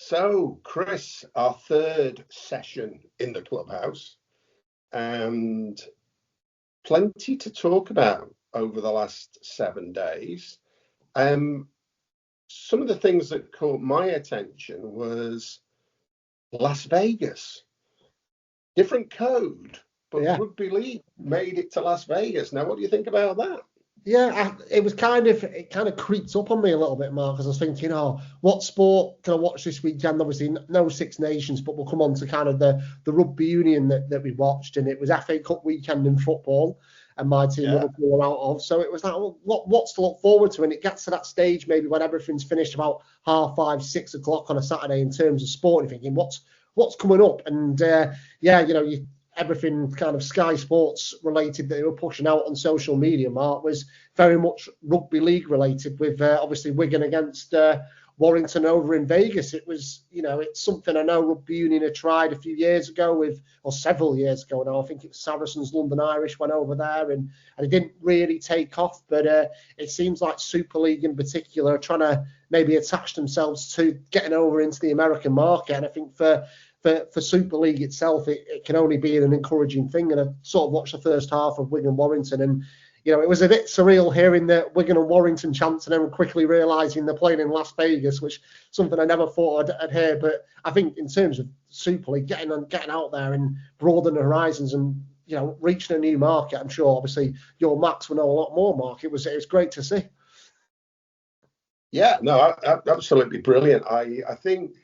So, Chris, our third session in the clubhouse, and plenty to talk about over the last 7 days. Some of the things that caught my attention was Las Vegas. Different code, but Rugby League made it to Las Vegas. Now, what do you think about that? Yeah, it kind of creeped up on me a little bit, Mark, because I was thinking, what sport can I watch this weekend? Obviously, no Six Nations, but we'll come on to kind of the rugby union that we watched, and it was FA Cup weekend in football, and my team Liverpool were out of. So it was like, well, what's to look forward to? And it gets to that stage maybe when everything's finished about 5:30, 6 o'clock on a Saturday in terms of sport, and thinking, what's coming up? And everything kind of Sky Sports related that they were pushing out on social media, Mark, was very much rugby league related, with obviously Wigan against Warrington over in Vegas. It was, it's something I know Rugby Union had tried a few years ago or several years ago now. I think it was Saracens, London Irish went over there and it didn't really take off. But it seems like Super League in particular are trying to maybe attach themselves to getting over into the American market. And I think for Super League itself, it can only be an encouraging thing. And I sort of watched the first half of Wigan Warrington, and it was a bit surreal hearing the Wigan and Warrington chants and then quickly realising they're playing in Las Vegas, which something I never thought I'd hear. But I think in terms of Super League, getting out there and broadening horizons and reaching a new market, I'm sure obviously your Max will know a lot more, Mark. It was great to see. Yeah, no, absolutely brilliant. I think.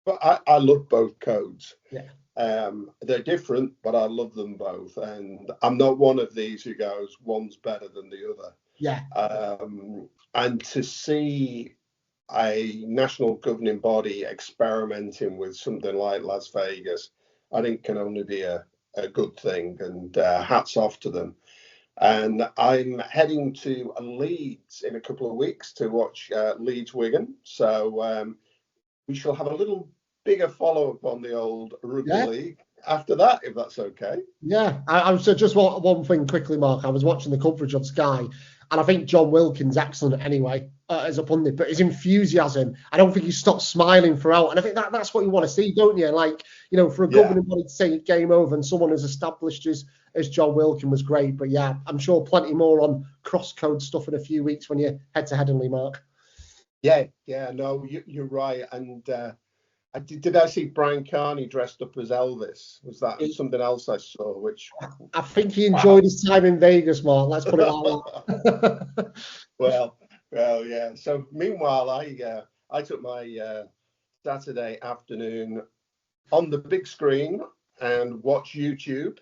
But I love both codes. Yeah. They're different, but I love them both. And I'm not one of these who goes, one's better than the other. Yeah. And to see a national governing body experimenting with something like Las Vegas, I think can only be a good thing. And hats off to them. And I'm heading to Leeds in a couple of weeks to watch Leeds Wigan. So we shall have a little bigger follow-up on the old Rugby League after that, if that's okay. Yeah, I was just one thing quickly, Mark. I was watching the coverage on Sky, and I think John Wilkins excellent anyway as a pundit, but his enthusiasm, I don't think he stopped smiling throughout, and I think that's what you want to see, don't you? Like, for a governing body to say game over and someone as established as John Wilkins was great. But yeah, I'm sure plenty more on cross-code stuff in a few weeks when you're head-to-head, Mark. Yeah, no, you're right. And did I see Brian Carney dressed up as Elvis? Was that something else I saw? Which I think he enjoyed his time in Vegas, Mark. Let's put it that way. Well, yeah. So meanwhile, I took my Saturday afternoon on the big screen and watched YouTube.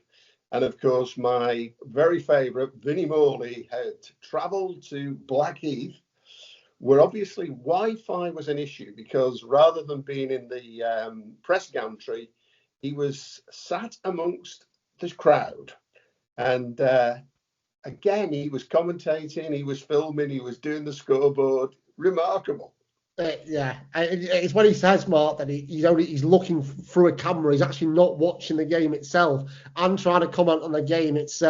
And of course, my very favourite Vinnie Morley had travelled to Blackheath, where obviously Wi-Fi was an issue, because rather than being in the press gantry, he was sat amongst the crowd. And again, he was commentating, he was filming, he was doing the scoreboard. Remarkable. It's when he says, Mark, that he's looking through a camera. He's actually not watching the game itself and trying to comment on the game. It's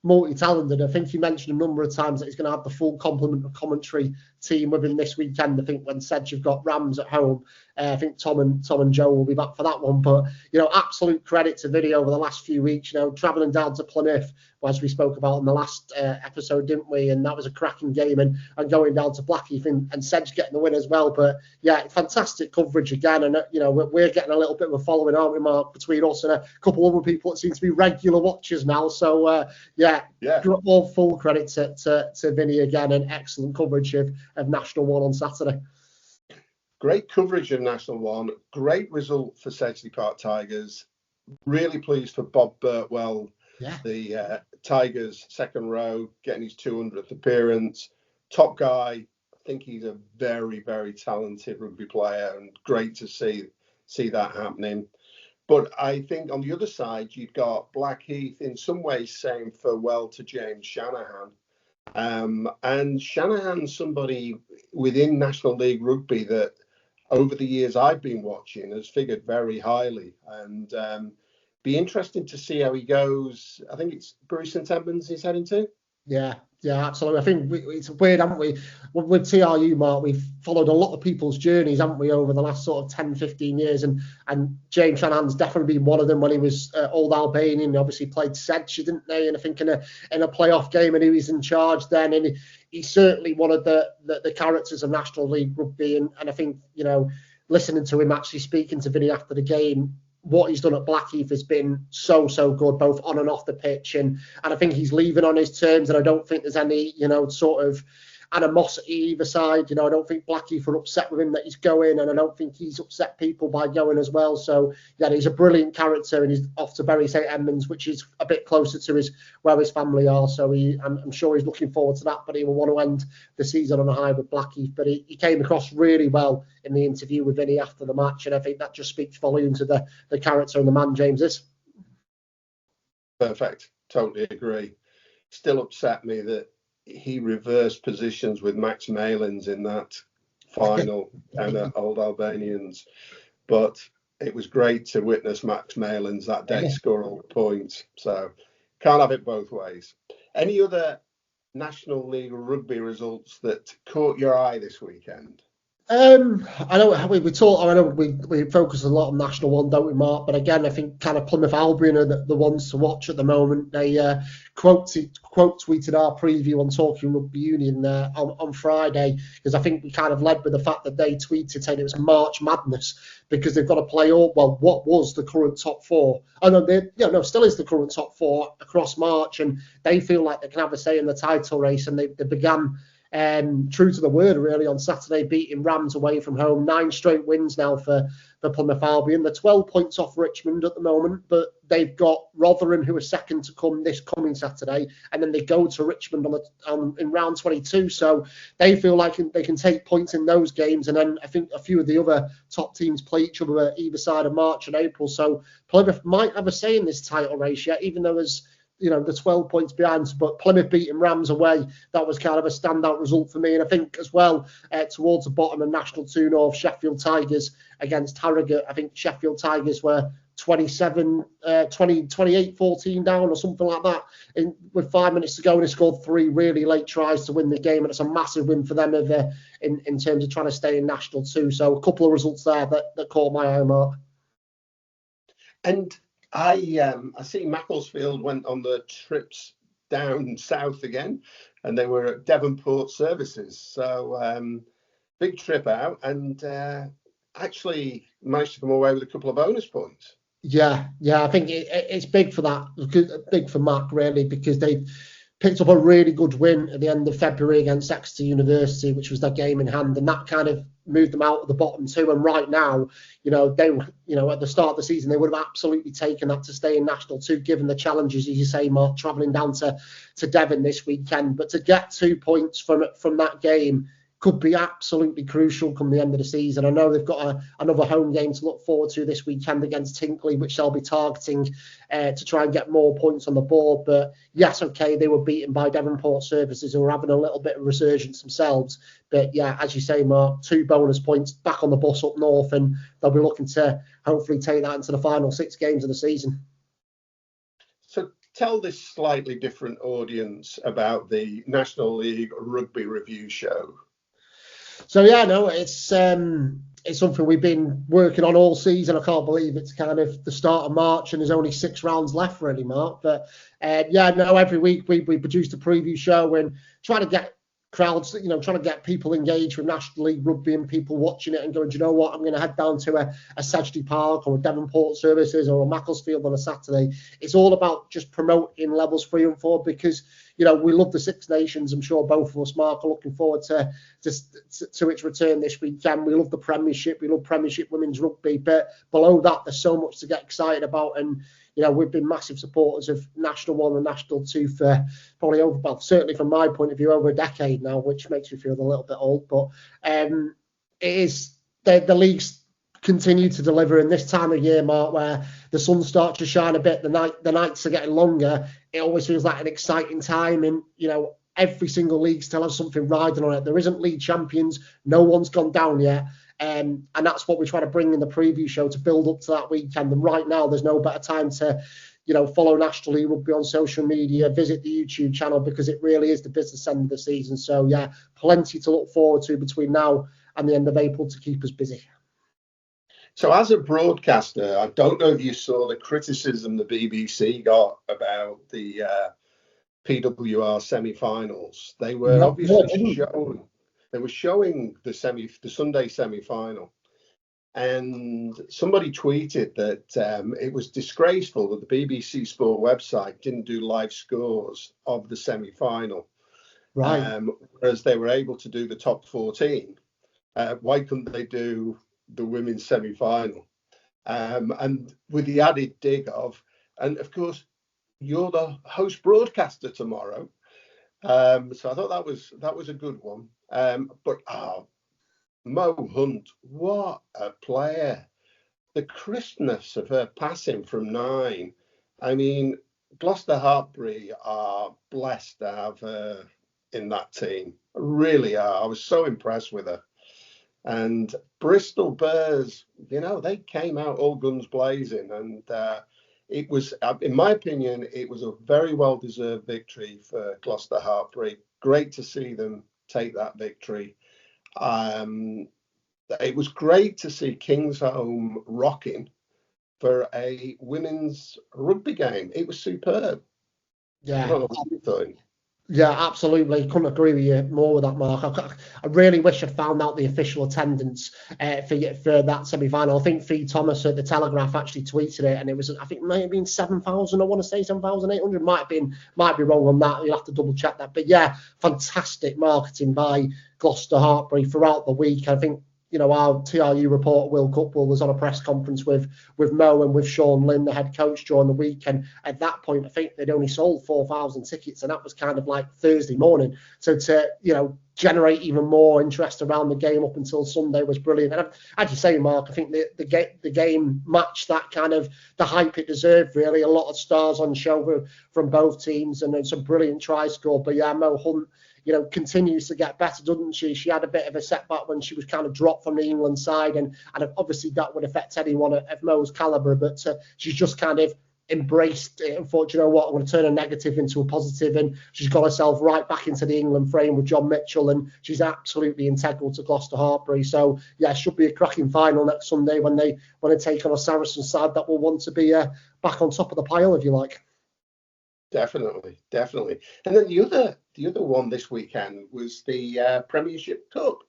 multi-talented. I think he mentioned a number of times that he's going to have the full complement of commentary team with him this weekend. I think when Sedge have got Rams at home, I think Tom and Joe will be back for that one. But absolute credit to Vinny over the last few weeks. Travelling down to Plymouth, as we spoke about in the last episode, didn't we? And that was a cracking game, and going down to Blackheath and Sedge getting the win as well. But yeah, fantastic coverage again, and we're getting a little bit of a following, aren't we, Mark, between us and a couple other people that seem to be regular watchers now. So all full credit to Vinny again, and excellent coverage of National One on Saturday. Great coverage of National One. Great result for Sedgley Park Tigers. Really pleased for Bob Birtwell, the Tigers second row, getting his 200th appearance. Top guy. I think he's a very, very talented rugby player, and great to see that happening. But I think on the other side, you've got Blackheath in some ways saying farewell to James Shanahan. And Shanahan's somebody within National League Rugby that over the years I've been watching has figured very highly, and be interesting to see how he goes. I think it's Bury St Edmunds he's heading to. Yeah, absolutely. I think it's weird, haven't we? With TRU, Mark, we've followed a lot of people's journeys, haven't we, over the last sort of 10, 15 years. And James Shanahan's definitely been one of them when he was Old Albanian. He obviously played Sedge, didn't they? And I think in a playoff game, and he was in charge then. And he's certainly one of the characters of National League Rugby. And I think, listening to him actually speaking to Vinny after the game, what he's done at Blackheath has been so good, both on and off the pitch. And I think he's leaving on his terms, and I don't think there's any, sort of animosity either side. I don't think Blackheath are upset with him that he's going, and I don't think he's upset people by going as well. So, yeah, he's a brilliant character, and he's off to Bury St Edmunds, which is a bit closer to where his family are. So I'm sure he's looking forward to that, but he will want to end the season on a high with Blackheath. But he came across really well in the interview with Vinny after the match, and I think that just speaks volumes of the character and the man James is. Perfect. Totally agree. Still upset me that he reversed positions with Max Malins in that final and Old Albanians, but it was great to witness Max Malins that day score all the points. So can't have it both ways. Any other National League Rugby results that caught your eye this weekend? I know we talk. I know we focus a lot on National One, don't we, Mark? But again, I think kind of Plymouth Albion are the ones to watch at the moment. They quote tweeted our preview on Talking Rugby Union on Friday, because I think we kind of led with the fact that they tweeted saying it was March Madness because they've got to play what was the current top four. Oh no, still is the current top four across March, and they feel like they can have a say in the title race, and they began. True to the word, really, on Saturday, beating Rams away from home. 9 straight wins now for Plymouth Albion. They're 12 points off Richmond at the moment, but they've got Rotherham, who are second to come this coming Saturday, and then they go to Richmond in round 22. So they feel like they can take points in those games, and then I think a few of the other top teams play each other at either side of March and April. So Plymouth might have a say in this title race yet, even though there's the 12 points behind, but Plymouth beating Rams away, that was kind of a standout result for me. And I think as well, towards the bottom of National 2 North, Sheffield Tigers against Harrogate, I think Sheffield Tigers were 28-14 down or something like that with 5 minutes to go, and they scored 3 really late tries to win the game, and it's a massive win for them in terms of trying to stay in National 2. So a couple of results there that caught my eye, Mark. And I see Macclesfield went on the trips down south again, and they were at Devonport Services. So big trip out, and actually managed to come away with a couple of bonus points. Yeah, I think it's big for that, big for Mac really, because they picked up a really good win at the end of February against Exeter University, which was their game in hand, and that kind of moved them out of the bottom 2. And right now, they at the start of the season, they would have absolutely taken that to stay in National 2, given the challenges, as you say, Mark, travelling down to Devon this weekend. But to get 2 points from that game could be absolutely crucial come the end of the season. I know they've got another home game to look forward to this weekend against Tinkley, which they'll be targeting to try and get more points on the board. But yes, okay, they were beaten by Devonport Services, who are having a little bit of resurgence themselves. But yeah, as you say, Mark, 2 bonus points back on the bus up north, and they'll be looking to hopefully take that into the final 6 games of the season. So tell this slightly different audience about the National League Rugby Review Show. So yeah, no, it's something we've been working on all season. I can't believe it's kind of the start of March and there's only 6 rounds left really, Mark. But every week we produced a preview show and trying to get crowds, trying to get people engaged with National League Rugby and people watching it and going, do you know what, I'm going to head down to a Sedgley Park or a Devonport Services or a Macclesfield on a Saturday. It's all about just promoting levels 3 and 4 because, we love the Six Nations. I'm sure both of us, Mark, are looking forward to its return this weekend. We love the Premiership. We love Premiership Women's Rugby. But below that, there's so much to get excited about. And, we've been massive supporters of National 1 and National 2 for probably certainly from my point of view, over a decade now, which makes me feel a little bit old. But it is the leagues continue to deliver in this time of year, Mark, where the sun starts to shine a bit, the nights are getting longer. It always feels like an exciting time, and every single league still has something riding on it. There isn't league champions, no one's gone down yet, and that's what we're trying to bring in the preview show to build up to that weekend. And right now, there's no better time to follow National League Rugby on social media, visit the YouTube channel, because it really is the business end of the season. So yeah, plenty to look forward to between now and the end of April to keep us busy. So as a broadcaster, I don't know if you saw the criticism the BBC got about the PWR semi-finals. They were obviously showing the Sunday semi-final, and somebody tweeted that it was disgraceful that the BBC Sport website didn't do live scores of the semi-final, right? Whereas they were able to do the top 14. Why couldn't they do the women's semi-final? And with the added dig of, and of course, you're the host broadcaster tomorrow, so I thought that was a good one. But Mo Hunt, what a player! The crispness of her passing from 9. I mean, Gloucester Hartpury are blessed to have her in that team. Really are. I was so impressed with her. And Bristol Bears, they came out all guns blazing, and it was, in my opinion, it was a very well-deserved victory for Gloucester Hartpury. Great to see them take that victory. It was great to see Kingsholm rocking for a women's rugby game. It was superb. Yeah. Yeah, absolutely. Couldn't agree with you more with that, Mark. I really wish I'd found out the official attendance for that semi-final. I think Fee Thomas at the Telegraph actually tweeted it, and it was, I think, it might have been 7,000. I want to say 7,800. Might be wrong on that. You'll have to double check that. But yeah, fantastic marketing by Gloucester Hartpury throughout the week. I think, our TRU reporter, Will Cupwell, was on a press conference with Mo and with Sean Lynn, the head coach, during the week. And at that point, I think they'd only sold 4,000 tickets, and that was kind of like Thursday morning. So to, generate even more interest around the game up until Sunday was brilliant. And as you say, Mark, I think the game matched that kind of the hype it deserved, really. A lot of stars on show from both teams, and then some brilliant tries scored. But yeah, Mo Hunt, continues to get better, doesn't she? She had a bit of a setback when she was kind of dropped from the England side, and obviously that would affect anyone of Mo's calibre, but she's just kind of embraced it and thought, you know what, I'm going to turn a negative into a positive, and she's got herself right back into the England frame with John Mitchell, and she's absolutely integral to Gloucester Hartpury. So yeah, it should be a cracking final next Sunday when they take on a Saracen side that will want to be back on top of the pile, if you like. Definitely. And then the other one this weekend was the Premiership Cup.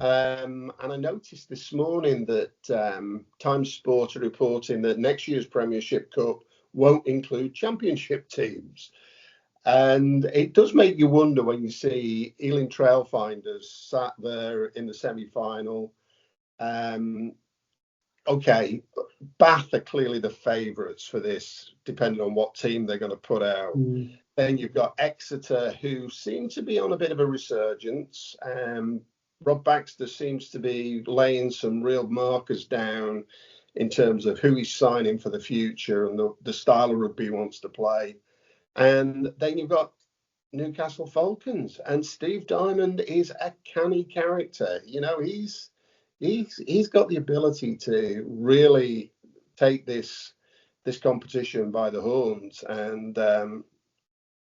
And I noticed this morning that Times Sport are reporting that next year's Premiership Cup won't include Championship teams. And it does make you wonder when you see Ealing Trailfinders sat there in the semi-final. Okay, Bath are clearly the favourites for this, depending on what team they're going to put out. Then you've got Exeter, who seem to be on a bit of a resurgence. Rob Baxter seems to be laying some real markers down in terms of who he's signing for the future and the style of rugby he wants to play. And then you've got Newcastle Falcons, and Steve Diamond is a canny character. He's got the ability to really take this competition by the horns, and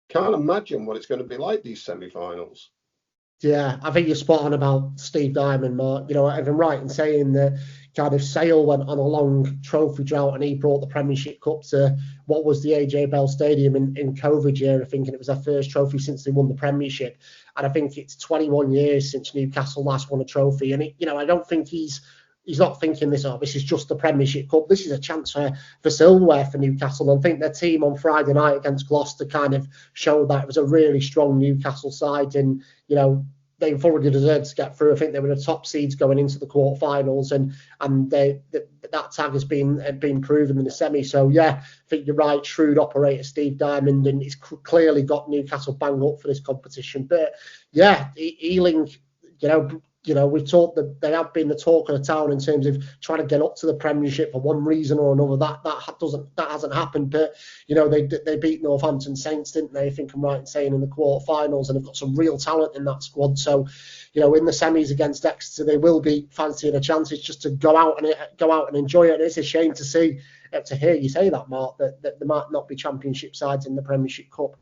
can't imagine what it's going to be like, these semi-finals. Yeah, I think you're spot on about Steve Diamond, Mark. If I'm right in saying that kind of Sale went on a long trophy drought and he brought the Premiership Cup to what was the AJ Bell Stadium in COVID year, I think, and it was their first trophy since they won the Premiership. And I think it's 21 years since Newcastle last won a trophy. And, I don't think he's not thinking this is just the Premiership Cup. This is a chance for silverware for Newcastle. And I think their team on Friday night against Gloucester kind of showed that it was a really strong Newcastle side. And, they thoroughly deserved to get through. I think they were the top seeds going into the quarterfinals, and that tag has been proven in the semi. So yeah, I think you're right. Shrewd operator Steve Diamond, and he's clearly got Newcastle bang up for this competition. But yeah, Ealing, we've talked that they have been the talk of the town in terms of trying to get up to the Premiership for one reason or another. That hasn't happened. But they beat Northampton Saints, didn't they? I think I'm right in saying in the quarterfinals, and they've got some real talent in that squad. So, in the semis against Exeter, they will be fancying a chance. It's just to go out and enjoy it. And it's a shame to hear you say that, Mark, that there might not be Championship sides in the Premiership Cup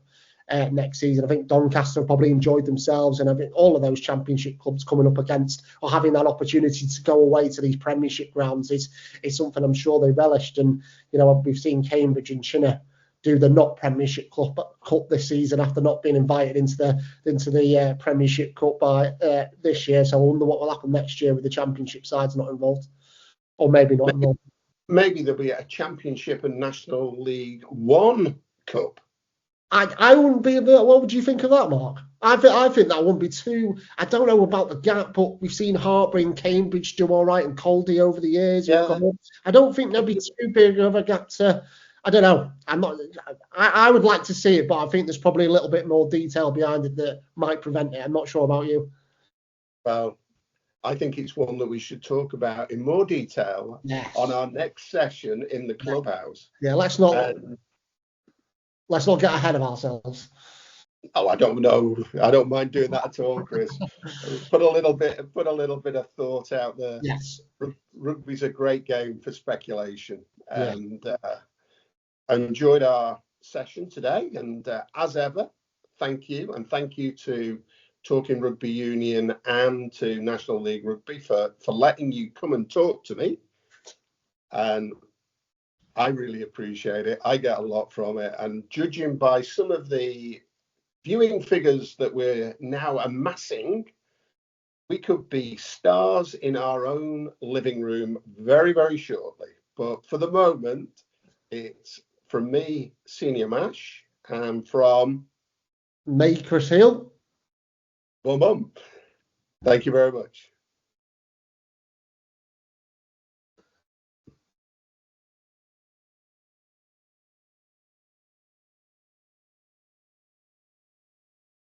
next season. I think Doncaster have probably enjoyed themselves, and I think all of those Championship clubs coming up against or having that opportunity to go away to these Premiership grounds is something I'm sure they relished. And we've seen Cambridge and Chinner do the not Premiership Cup this season after not being invited into the Premiership Cup by this year. So I wonder what will happen next year with the Championship sides not involved, or maybe not involved. Maybe there'll be a Championship and National League One Cup. I wouldn't be. What would you think of that, Mark? I think that wouldn't be too. I don't know about the gap, but we've seen Hartbury and Cambridge do all right, and Caldy over the years. Yeah. I don't think there'll be too big of a gap to. I don't know. I'm not. I would like to see it, but I think there's probably a little bit more detail behind it that might prevent it. I'm not sure about you. Well, I think it's one that we should talk about in more detail on our next session in the clubhouse. Yeah, let's not get ahead of ourselves. Oh, I don't know. I don't mind doing that at all, Chris. Put a little bit of thought out there. Yes. Rugby's a great game for speculation, and I enjoyed our session today. And as ever, thank you to Talking Rugby Union and to National League Rugby for letting you come and talk to me. And I really appreciate it. I get a lot from it. And judging by some of the viewing figures that we're now amassing, we could be stars in our own living room very, very shortly. But for the moment, it's from me, Seniormash, and from me, Chris Hill. Boom. Thank you very much.